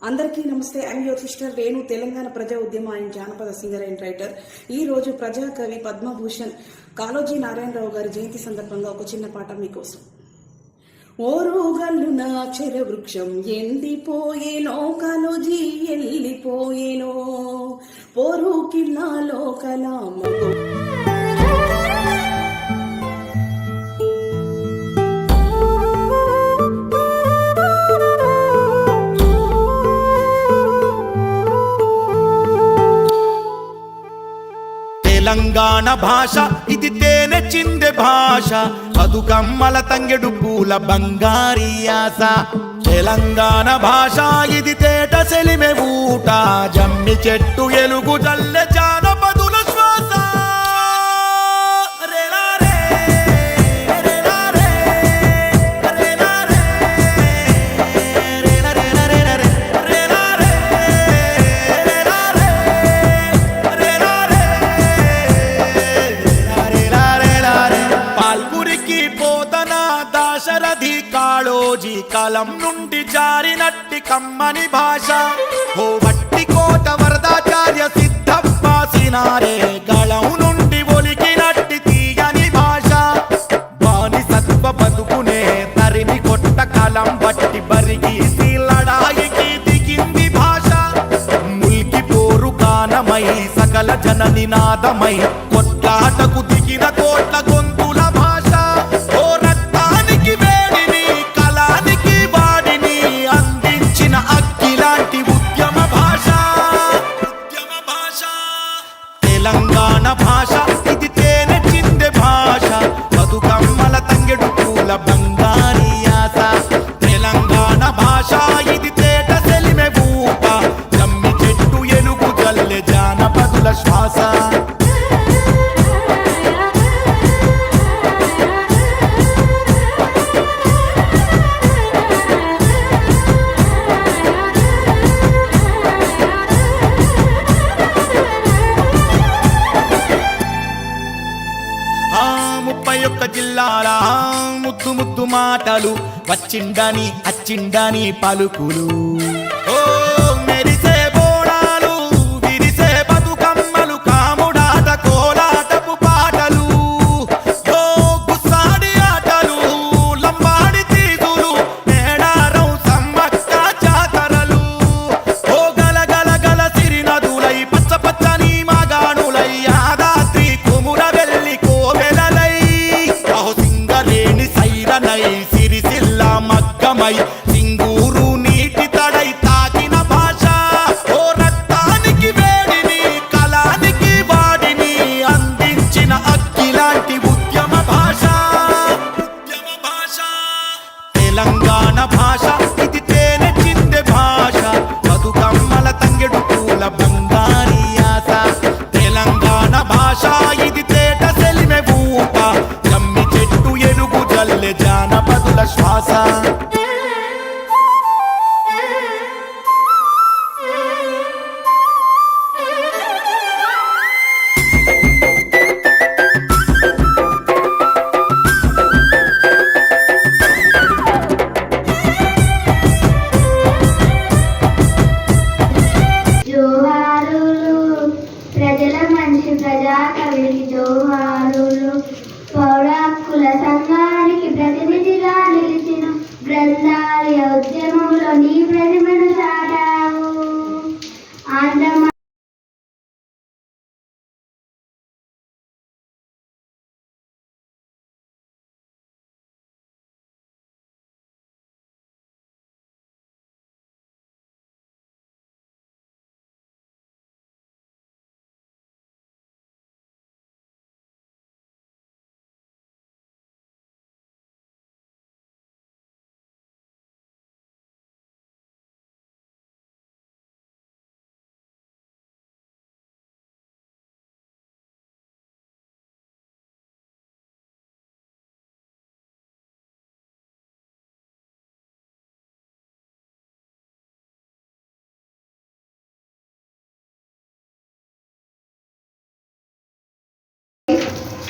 అందరికీ నమస్తే. I'm your sister Renu. Telangana ప్రజా ఉద్యమ అండ్ జానపద సింగర్ అండ్ రైటర్. ఈ రోజు ప్రజాకవి పద్మభూషణ్ కాళోజీ నారాయణరావు గారి జయంతి సందర్భంగా ఒక చిన్న పాట మీకోసం. ఓరుగల్లు నా అక్షర వృక్షం ఎండిపోయేనో, కాళోజీ ఎల్లిపోయేనో, పోరు కిల్లాలో కలాము తెలంగాణ భాష ఇది తేనె చిందె భాష, బతుకమ్మల తంగెడు పూల బంగారి ఆశ. తెలంగాణ భాష ఇది తేట సెలిమె ఊట, జమ్మి చెట్టు ఎలుగు జల్లె జానపదుల శ్వాస. దాశరథి కాళోజీ కాలం నుండి జారినట్టి కమ్మని భాష. ఓ వట్టి కోట వరదాచార్య సిద్ధప్పాసినారే గళం నుండి ఒలికినట్టి తీయని భాష. బానిసత్వ బతుకునే తరిమి కొట్ట కాలం బట్టి బరిగీసి లడాయికి దిగింది భాష. ముల్కి పోరు కానమై సకల జన నినాదమై కొట్లాటకు దిగిన కోట్ల గొంతుల భాష. తెలంగాణ భాష ఇది తేనె చిందె భాష, బతుకమ్మల తంగెడు పూల బంగారి ఆశ. తెలంగాణ భాష ఇది తేట సెలిమె ఊట, జమ్మి చెట్టు ఎలుగు జల్లె జానపదుల శ్వాస. జిల్లాల ముద్దు ముద్దు మాటలు, వచ్చిండని అచ్చిండని పలుకులు. ఓ మెరిసే బోడాలు, విరిసే బతుకమ్మలు, కాముడాట కోలాటపు పాటలు. ఓ గుస్సాడి ఆటలు, లంబాడి తీగులు, మేడారం సమ్మక్క జాతరలు. ఓ గల గల గల సిరి నదులై పచ్చ పచ్చని మగాణులై, యాదాద్రి కుముర వెళ్ళి కోవెలలై, సైరనై సిరిసిల్ల మగ్గమై, సింగూరు నీటి తడై తాకిన భాష. ఓ రక్తానికి వేడిని కళానికి వాడిని అందించిన అక్కిలాంటి ఉద్యమ భాష. తెలంగాణ భాష ఇది తేనె చిందె భాష, బతుకమ్మల తంగెడు పూల బంగారి ఆశ. తెలంగాణ భాష ఇది తేట సెలిమె ఊట, జమ్మి చెట్టు ఎలుగు జల్లె జానపదుల శ్వాస. ప్రజల మంచి ప్రజాకవికి జోహారులు, పౌర హక్కుల సంఘానికి ప్రతినిధిగా నిలిచిన గ్రంథాలయ ఉద్యమంలో నీ ప్రతిభను చాటావు. ఆంధ్ర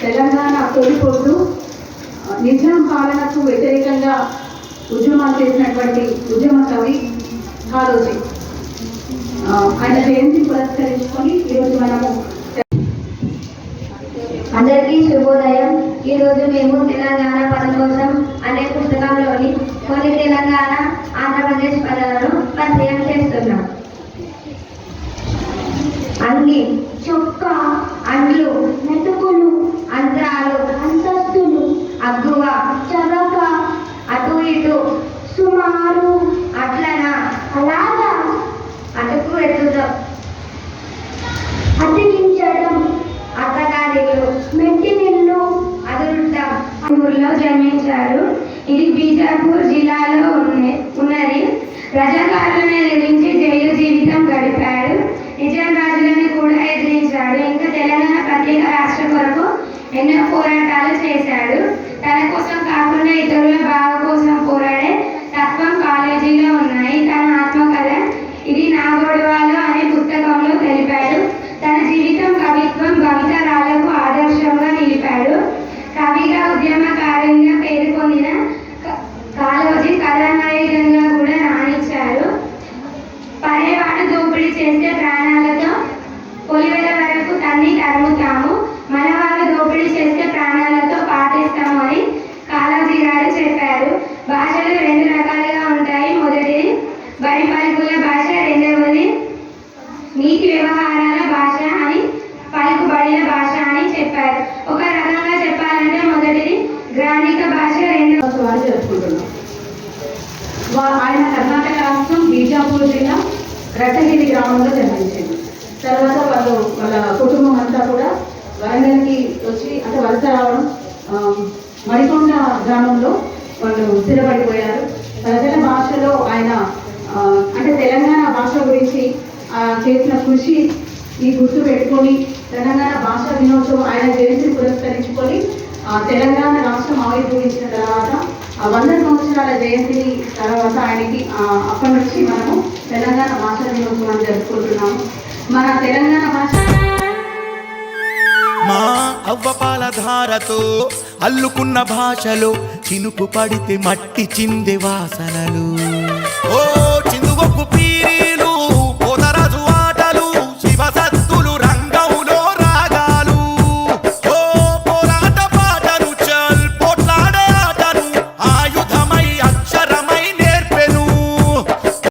తెలంగాణ తొలిపోటు నిజాం పాలనకు వ్యతిరేకంగా ఉద్యమాలు చేసినటువంటి ఉద్యమ కవి కాళోజీ. ఆయన జయంతిని పురస్కరించుకొని ఈరోజు మనము అందరికీ శుభోదయం. ఈ రోజు మేము తెలంగాణ పదం కోసం అనే పుస్తకంలోని కొన్ని తెలంగాణ ఆంధ్రప్రదేశ్ పదాలను పరిచయం చేస్తున్నాం. అంగి, చొక్కా, అండ్లు, మెతుకులు, అంతరాలు, అంతస్తులు, అగ్గువ, చవక, అటు ఇటు, సుమారు, అట్లన, అలాగా, అటుకు ఎత్తుదాం, అతికించడం, అత్తగారిల్లు, మెట్టినిల్లు, అదురుద్దాం. ఊర్లో జన్మించారు. ఇది బీజాపూర్ జిల్లాలో ఉన్నది. రజాకారులను ఎదిరించి జైలు జీవితం గడిపాడు. నిజాం రాజులను కూడా ఎదిరించాడు. ఇంకా తెలంగాణ ప్రత్యేక రాష్ట్ర కొరకు ఎన్నో పోరాటాలు చేశాడు. తన కోసం కాకుండా ఇతరుల బావ కోసం పోరాడే తత్వం కాలేజీలో ఉన్నాయి. తన ఆత్మకథ ఇది నా గొడవలు అనే పుస్తకంలో తెలిపాడు. తన జీవితం కవిత్వం భవితరాలకు ఆదర్శంగా నిలిపాడు. కవిగా ఉద్యమకారునిగా పేరు పొందిన కాళోజీ కథానాయకునిగా కూడా రాణించారు. పరేవాడు దోపిడీ చేస్తే ప్రాణాలతో పొలివెల వరకు తన్ని తరుముతాము, మనవాళ్ళు దోపిడీ చేస్తే ప్రాణాలతో పాటిస్తాము అని కాళోజీ గారు చెప్పారు. భాషలు రెండు రకాలుగా ఉంటాయి. మొదటిది బడి పలుకుల భాష, రెండవది నీతి వ్యవహారాల భాష అని పలుకుబడిన భాష అని చెప్పారు. ఒక రకంగా చెప్పాలంటే మొదటిది గ్రాంధిక భాష, వారు జరుపుకుంటున్నాం. ఆయన కర్ణాటక రాష్ట్రం బీజాపూర్ జిల్లా రట్టగిరి గ్రామంలో జన్మించింది. తర్వాత వాళ్ళ కుటుంబం అంతా కూడా వరంగల్కి వచ్చి అంటే వలస రావడం, మడికొండ గ్రామంలో వాళ్ళు స్థిరపడిపోయారు. ప్రజల భాషలో ఆయన అంటే తెలంగాణ భాష గురించి చేసిన కృషిని గుర్తు పెట్టుకొని తెలంగాణ భాషా దినోత్సవం ఆయన జయంతిని పురస్కరించుకొని తెలంగాణ రాష్ట్రం ఆవిర్భవించిన తర్వాత 100 సంవత్సరాల జయంతిని తర్వాత ఆయనకి అప్పటి నుంచి మనము తెలంగాణ భాషా దినోత్సవాన్ని జరుపుకుంటున్నాము. మన తెలంగాణ భాష మా అవ్వపాల ధారతో అల్లుకున్న భాషలో చినుకు పడితే మట్టి చిందే వాసనలు. ఓ చిందువకు పీరి